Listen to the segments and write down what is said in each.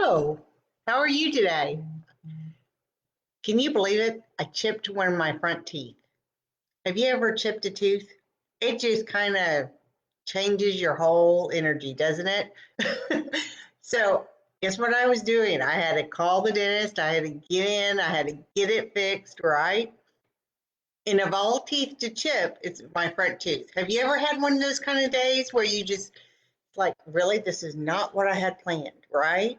Hello, how are you today? Can you believe it? I chipped one of my front teeth. Have you ever chipped a tooth? It just kind of changes your whole energy, doesn't it? So, guess what I was doing? I had to call the dentist, I had to get in, I had to get it fixed, right? And of all teeth to chip, it's my front tooth. Have you ever had one of those kind of days where you just like, really, this is not what I had planned, right?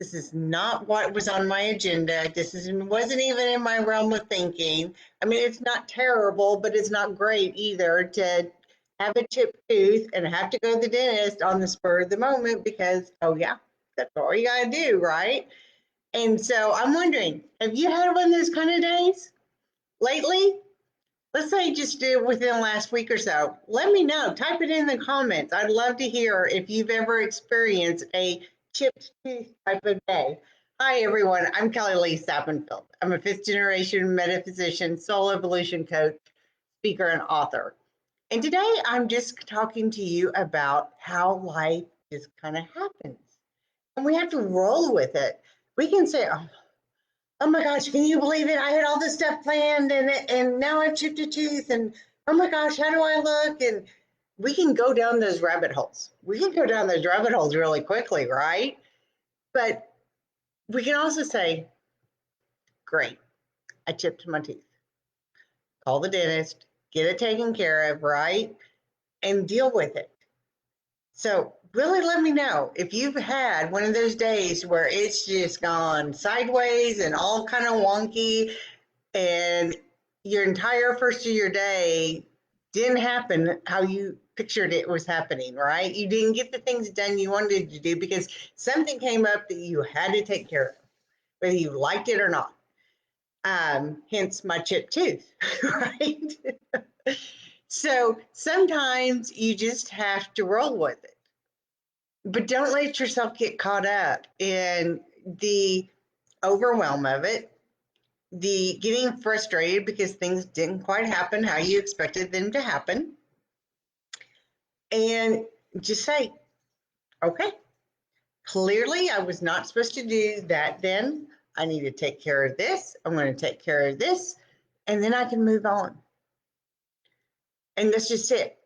This is not what was on my agenda. Wasn't even in my realm of thinking. I mean, it's not terrible, but it's not great either to have a chipped tooth and have to go to the dentist on the spur of the moment because, oh yeah, that's all you gotta do, right? And so I'm wondering, have you had one of those kind of days lately? Let's say just do within the last week or so. Let me know. Type it in the comments. I'd love to hear if you've ever experienced a chipped tooth type of day. Hi, everyone. I'm Kelly Lee Sappenfeld. I'm a fifth generation metaphysician, soul evolution coach, speaker, and author. And today I'm just talking to you about how life just kind of happens. And we have to roll with it. We can say, oh my gosh, can you believe it? I had all this stuff planned and now I've chipped a tooth and oh my gosh, how do I look? And we can go down those rabbit holes. We can go down those rabbit holes really quickly, right? But we can also say, great, I chipped my tooth. Call the dentist, get it taken care of, right? And deal with it. So really let me know if you've had one of those days where it's just gone sideways and all kind of wonky and your entire first of your day didn't happen how you pictured it was happening, right? You didn't get the things done you wanted to do because something came up that you had to take care of, whether you liked it or not. Hence my chipped tooth, right? So sometimes you just have to roll with it, but don't let yourself get caught up in the overwhelm of it, the getting frustrated because things didn't quite happen how you expected them to happen, and just say, okay, clearly I was not supposed to do that then. I need to take care of this. I'm going to take care of this, and then I can move on. And that's just it.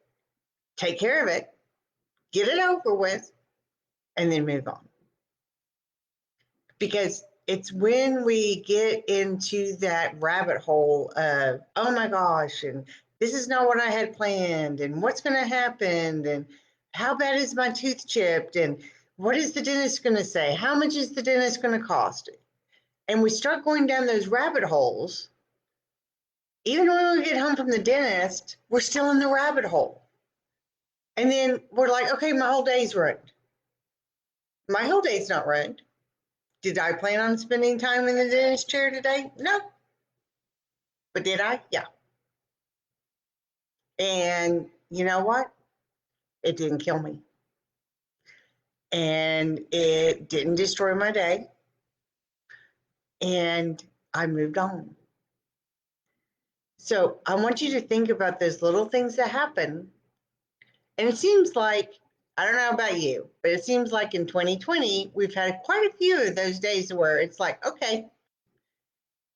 Take care of it, get it over with, and then move on. Because it's when we get into that rabbit hole of, oh my gosh, and this is not what I had planned, and what's going to happen, and how bad is my tooth chipped, and what is the dentist going to say? How much is the dentist going to cost? And we start going down those rabbit holes. Even when we get home from the dentist, we're still in the rabbit hole. And then we're like, okay, my whole day's ruined. My whole day's not ruined. Did I plan on spending time in the dentist chair today? No. But did I? Yeah. And you know what? It didn't kill me. And it didn't destroy my day. And I moved on. So I want you to think about those little things that happen. And it seems like, I don't know about you, but it seems like in 2020, we've had quite a few of those days where it's like, okay,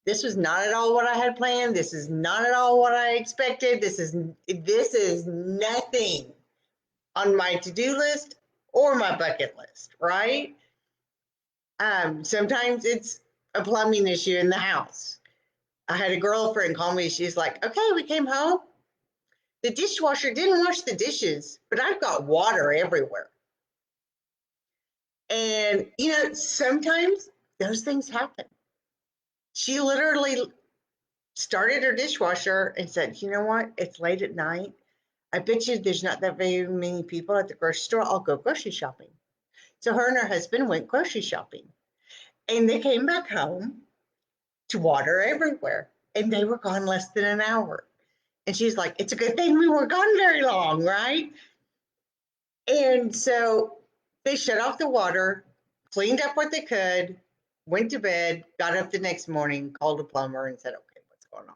this was not at all what I had planned. This is not at all what I expected. This is nothing on my to-do list or my bucket list, right? Sometimes it's a plumbing issue in the house. I had a girlfriend call me. She's like, okay, we came home. The dishwasher didn't wash the dishes, but I've got water everywhere. And, sometimes those things happen. She literally started her dishwasher and said, you know what? It's late at night. I bet you there's not that very many people at the grocery store. I'll go grocery shopping. So her and her husband went grocery shopping. And they came back home to water everywhere. And they were gone less than an hour. And she's like, it's a good thing we weren't gone very long, right? And so they shut off the water, cleaned up what they could, went to bed, got up the next morning, called a plumber and said, okay, what's going on?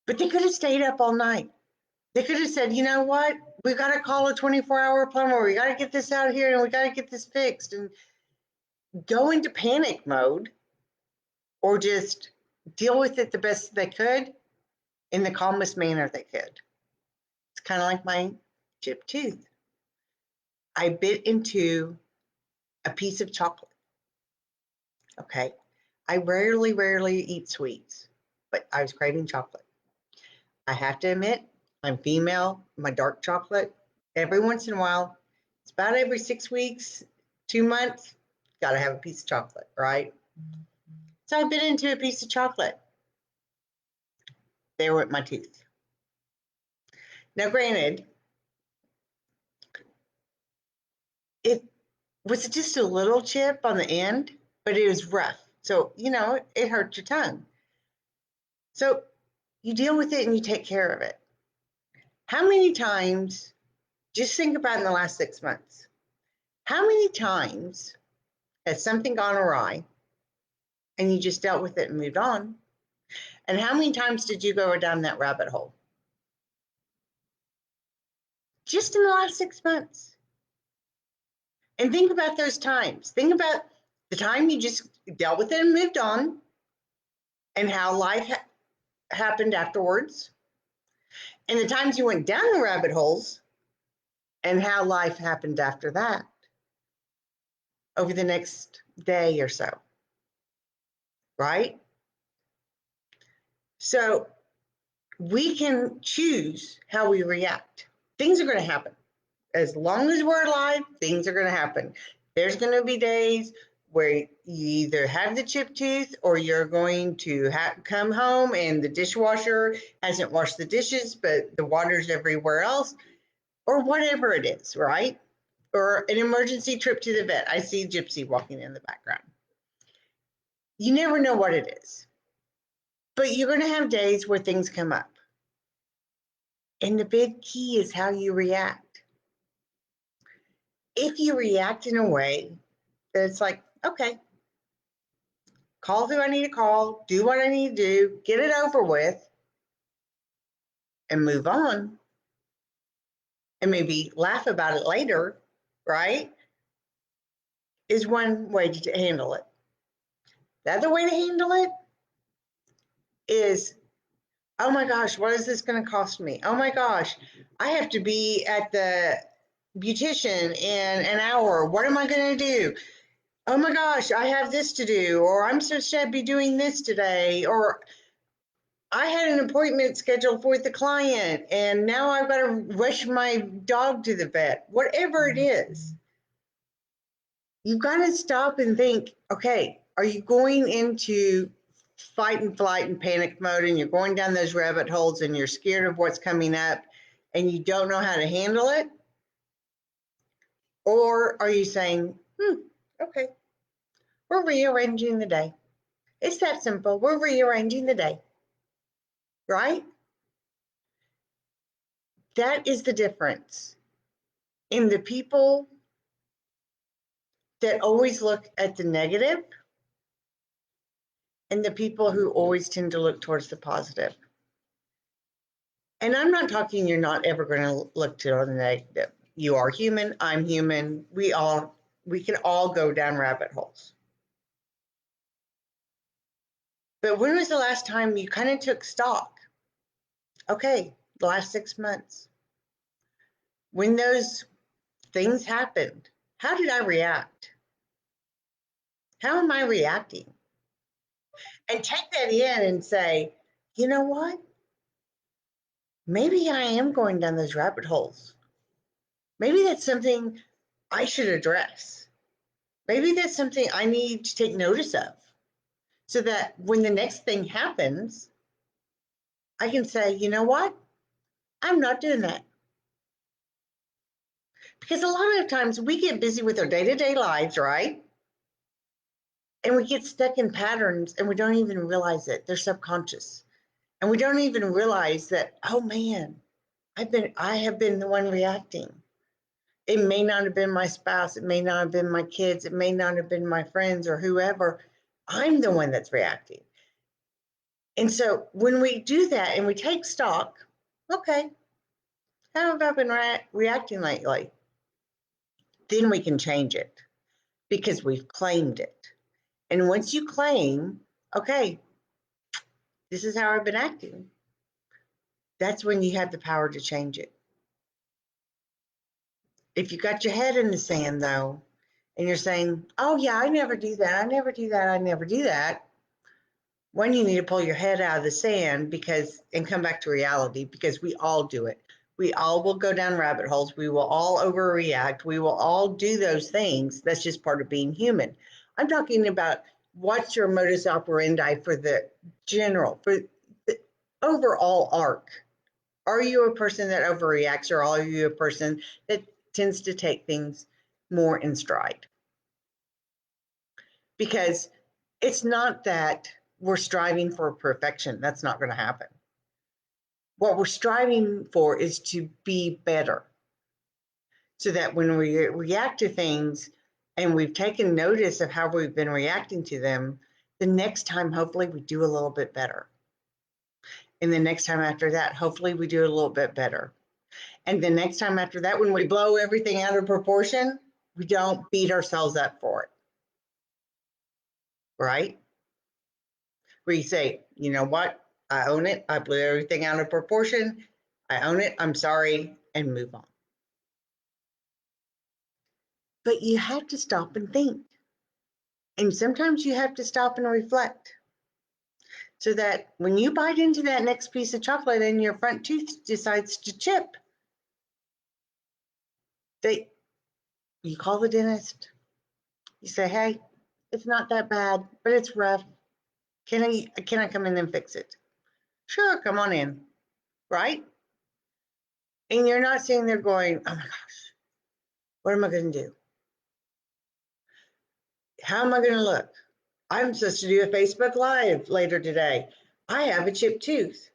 But they could have stayed up all night. They could have said, you know what? we got to call a 24-hour plumber. We got to get this out here and we got to get this fixed, and go into panic mode, or just deal with it the best they could in the calmest manner they could. It's kind of like my chipped tooth. I bit into a piece of chocolate. Okay. I rarely eat sweets, but I was craving chocolate. I have to admit, I'm female. My dark chocolate, every once in a while, it's about every 6 weeks, 2 months, got to have a piece of chocolate, right? So I bit into a piece of chocolate. There went my tooth. Now, granted, it was just a little chip on the end, but it was rough. So, it hurt your tongue. So you deal with it and you take care of it. How many times, just think about in the last 6 months, how many times has something gone awry and you just dealt with it and moved on? And how many times did you go down that rabbit hole? Just in the last 6 months. And think about those times. Think about the time you just dealt with it and moved on, and how life happened afterwards, and the times you went down the rabbit holes and how life happened after that over the next day or so, right? So we can choose how we react. Things are going to happen. As long as we're alive, things are going to happen. There's going to be days where you either have the chipped tooth, or you're going to come home and the dishwasher hasn't washed the dishes, but the water's everywhere else, or whatever it is, right? Or an emergency trip to the vet. I see Gypsy walking in the background. You never know what it is. But you're going to have days where things come up. And the big key is how you react. If you react in a way that it's like, okay, call who I need to call, do what I need to do, get it over with, and move on, and maybe laugh about it later, right? Is one way to handle it. The other way to handle it is, oh my gosh, what is this going to cost me? Oh my gosh, I have to be at the beautician in an hour. What am I going to do? Oh my gosh, I have this to do, or I'm supposed to be doing this today, or I had an appointment scheduled with the client and now I've got to rush my dog to the vet. Whatever it is, you've got to stop and think, okay, are you going into fight and flight and panic mode, and you're going down those rabbit holes and you're scared of what's coming up and you don't know how to handle it? Or are you saying, okay, we're rearranging the day. It's that simple. We're rearranging the day, right? That is the difference in the people that always look at the negative and the people who always tend to look towards the positive. And I'm not talking you're not ever going to look to the negative. You are human. I'm human. We can all go down rabbit holes. But when was the last time you kind of took stock? Okay, the last 6 months. When those things happened, how did I react? How am I reacting? And take that in and say, you know what? Maybe I am going down those rabbit holes. Maybe that's something I should address. Maybe that's something I need to take notice of, so that when the next thing happens, I can say, you know what? I'm not doing that. Because a lot of times we get busy with our day-to-day lives, right? And we get stuck in patterns and we don't even realize it. They're subconscious. And we don't even realize that, oh man, I have been the one reacting. It may not have been my spouse. It may not have been my kids. It may not have been my friends or whoever. I'm the one that's reacting. And so when we do that and we take stock, okay, How have I been reacting lately? Then we can change it because we've claimed it. And once you claim, okay, this is how I've been acting, that's when you have the power to change it. If you got your head in the sand, though, and you're saying, oh, yeah, I never do that, I never do that, I never do that, when you need to pull your head out of the sand and come back to reality, because we all do it. We all will go down rabbit holes. We will all overreact. We will all do those things. That's just part of being human. I'm talking about what's your modus operandi for the overall arc. Are you a person that overreacts, or are you a person that tends to take things more in stride? Because it's not that we're striving for perfection. That's not going to happen. What we're striving for is to be better, so that when we react to things and we've taken notice of how we've been reacting to them, the next time, hopefully, we do a little bit better. And the next time after that, hopefully, we do a little bit better. And the next time after that, when we blow everything out of proportion, we don't beat ourselves up for it. Right? Where you say, you know what? I own it. I blew everything out of proportion. I own it. I'm sorry, and move on. But you have to stop and think. And sometimes you have to stop and reflect, so that when you bite into that next piece of chocolate and your front tooth decides to chip, you call the dentist. You say, hey, it's not that bad, but it's rough. Can I come in and fix it? Sure, come on in. Right? And you're not sitting there going, oh my gosh, what am I going to do? How am I going to look? I'm supposed to do a Facebook Live later today. I have a chipped tooth.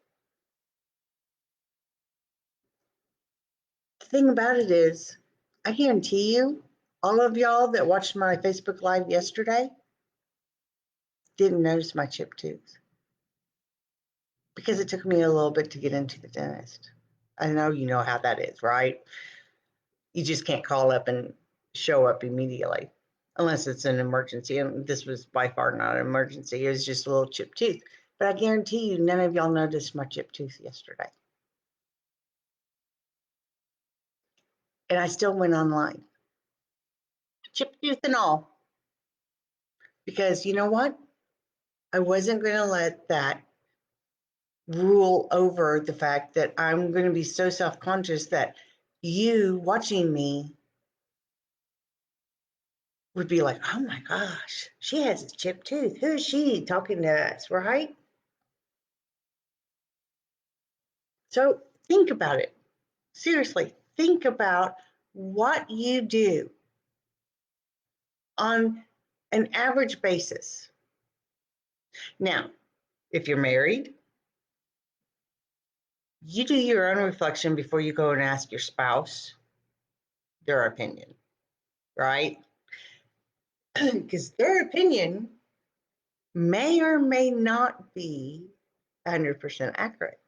The thing about it is, I guarantee you, all of y'all that watched my Facebook Live yesterday didn't notice my chipped tooth, because it took me a little bit to get into the dentist. I know you know how that is, right? You just can't call up and show up immediately unless it's an emergency. And this was by far not an emergency. It was just a little chipped tooth. But I guarantee you, none of y'all noticed my chipped tooth yesterday. And I still went online, chipped tooth and all, because you know what? I wasn't going to let that rule over the fact that I'm going to be so self-conscious that you watching me would be like, oh my gosh, she has a chipped tooth. Who is she talking to us, right? So think about it. Seriously, think about what you do on an average basis. Now, if you're married, you do your own reflection before you go and ask your spouse their opinion, right? Because their opinion may or may not be 100% accurate,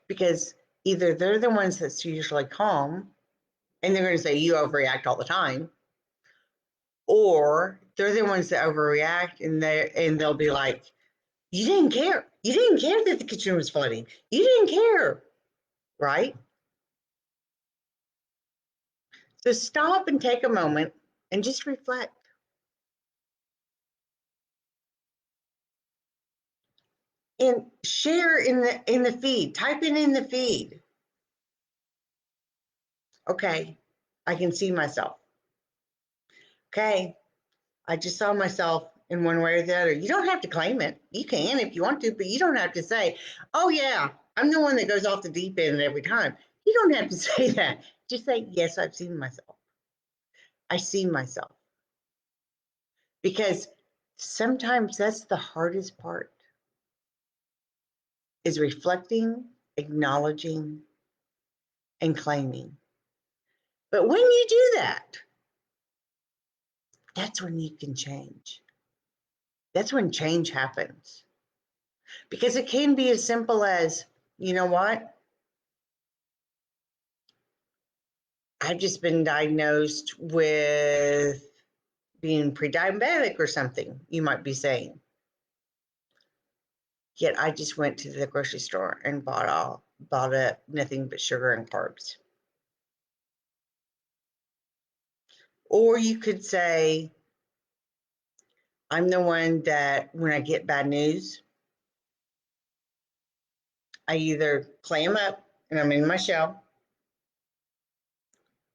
because either they're the ones that's usually calm and they're going to say you overreact all the time, or they're the ones that overreact and they'll be like, you didn't care. You didn't care that the kitchen was flooding. You didn't care, right? So stop and take a moment and just reflect. And share in the feed. Type it in the feed. Okay, I can see myself. Okay, I just saw myself in one way or the other. You don't have to claim it. You can if you want to, but you don't have to say, oh yeah, I'm the one that goes off the deep end every time. You don't have to say that. Just say, yes, I've seen myself. I see myself. Because sometimes that's the hardest part, is reflecting, acknowledging, and claiming. But when you do that, that's when you can change. That's when change happens. Because it can be as simple as, you know what? I've just been diagnosed with being pre-diabetic or something, you might be saying. Yet I just went to the grocery store and bought up nothing but sugar and carbs. Or you could say, I'm the one that when I get bad news, I either clam up and I'm in my shell,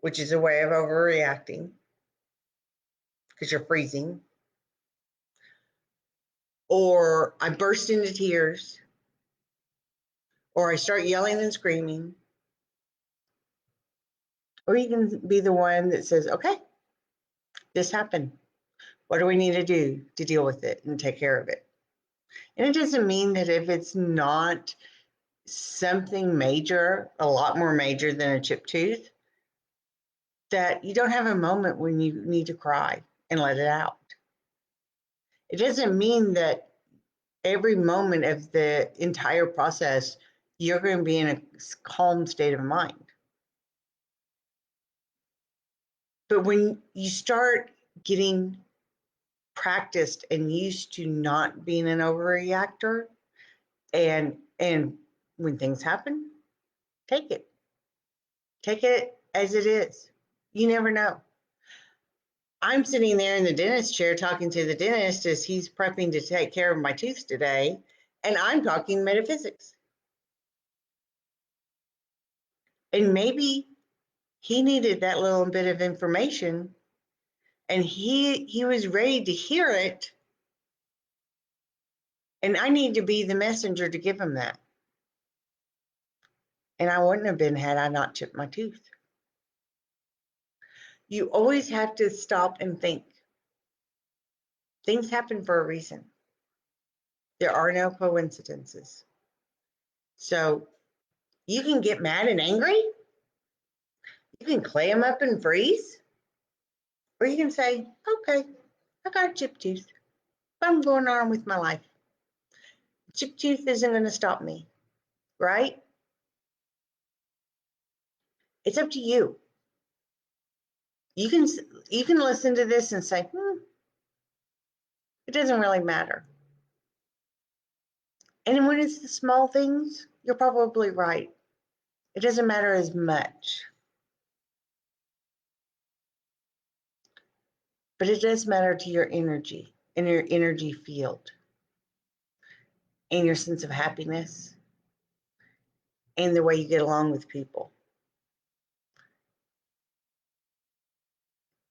which is a way of overreacting because you're freezing, or I burst into tears, or I start yelling and screaming, or you can be the one that says, okay, this happened. What do we need to do to deal with it and take care of it? And it doesn't mean that if it's not something major, a lot more major than a chipped tooth, that you don't have a moment when you need to cry and let it out. It doesn't mean that every moment of the entire process, you're going to be in a calm state of mind. But when you start getting practiced and used to not being an overreactor, and when things happen, take it. Take it as it is. You never know. I'm sitting there in the dentist chair talking to the dentist as he's prepping to take care of my tooth today, and I'm talking metaphysics. And maybe he needed that little bit of information, and he was ready to hear it, and I need to be the messenger to give him that. And I wouldn't have been had I not chipped my tooth. You always have to stop and think. Things happen for a reason. There are no coincidences. So you can get mad and angry. You can clam up and freeze. Or you can say, okay, I got a chipped tooth, but I'm going on with my life. Chipped tooth isn't going to stop me, right? It's up to you. You can listen to this and say, it doesn't really matter. And when it's the small things, you're probably right. It doesn't matter as much. But it does matter to your energy and your energy field and your sense of happiness and the way you get along with people.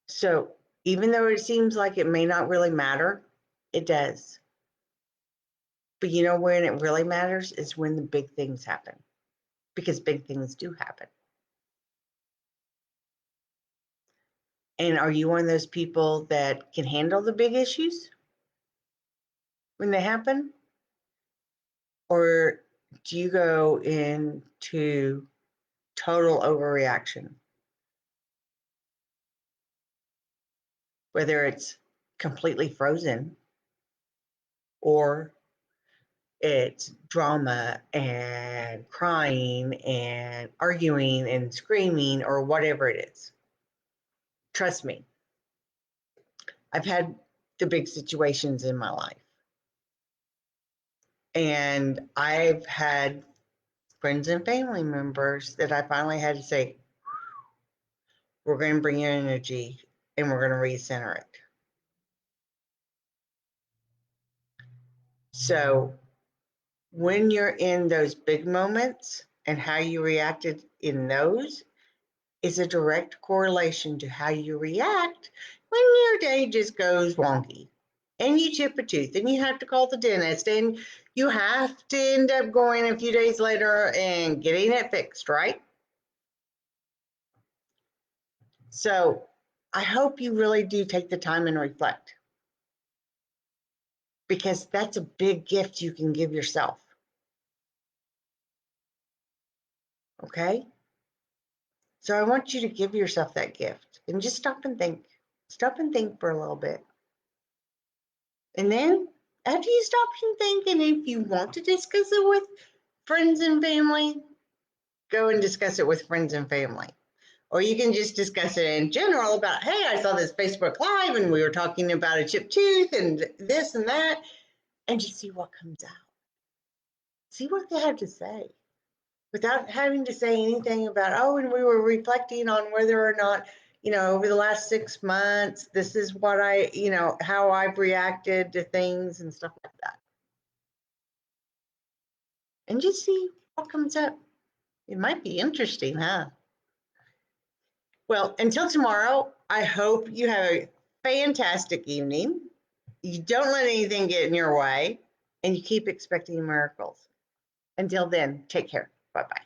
So even though it seems like it may not really matter, it does. But you know when it really matters is when the big things happen, because big things do happen. And are you one of those people that can handle the big issues when they happen? Or do you go into total overreaction? Whether it's completely frozen or it's drama and crying and arguing and screaming or whatever it is. Trust me, I've had the big situations in my life. And I've had friends and family members that I finally had to say, we're going to bring your energy and we're going to recenter it. So when you're in those big moments and how you reacted in those is a direct correlation to how you react when your day just goes wonky and you chip a tooth and you have to call the dentist and you have to end up going a few days later and getting it fixed, right? So I hope you really do take the time and reflect, because that's a big gift you can give yourself. Okay? So I want you to give yourself that gift and just stop and think. Stop and think for a little bit. And then after you stop and think, and if you want to discuss it with friends and family, go and discuss it with friends and family. Or you can just discuss it in general about, hey, I saw this Facebook Live and we were talking about a chipped tooth and this and that, and just see what comes out. See what they have to say without having to say anything about, oh, and we were reflecting on whether or not, over the last 6 months, this is what how I've reacted to things and stuff like that. And just see what comes up. It might be interesting, huh? Well, until tomorrow, I hope you have a fantastic evening. You don't let anything get in your way, and you keep expecting miracles. Until then, take care. Bye-bye.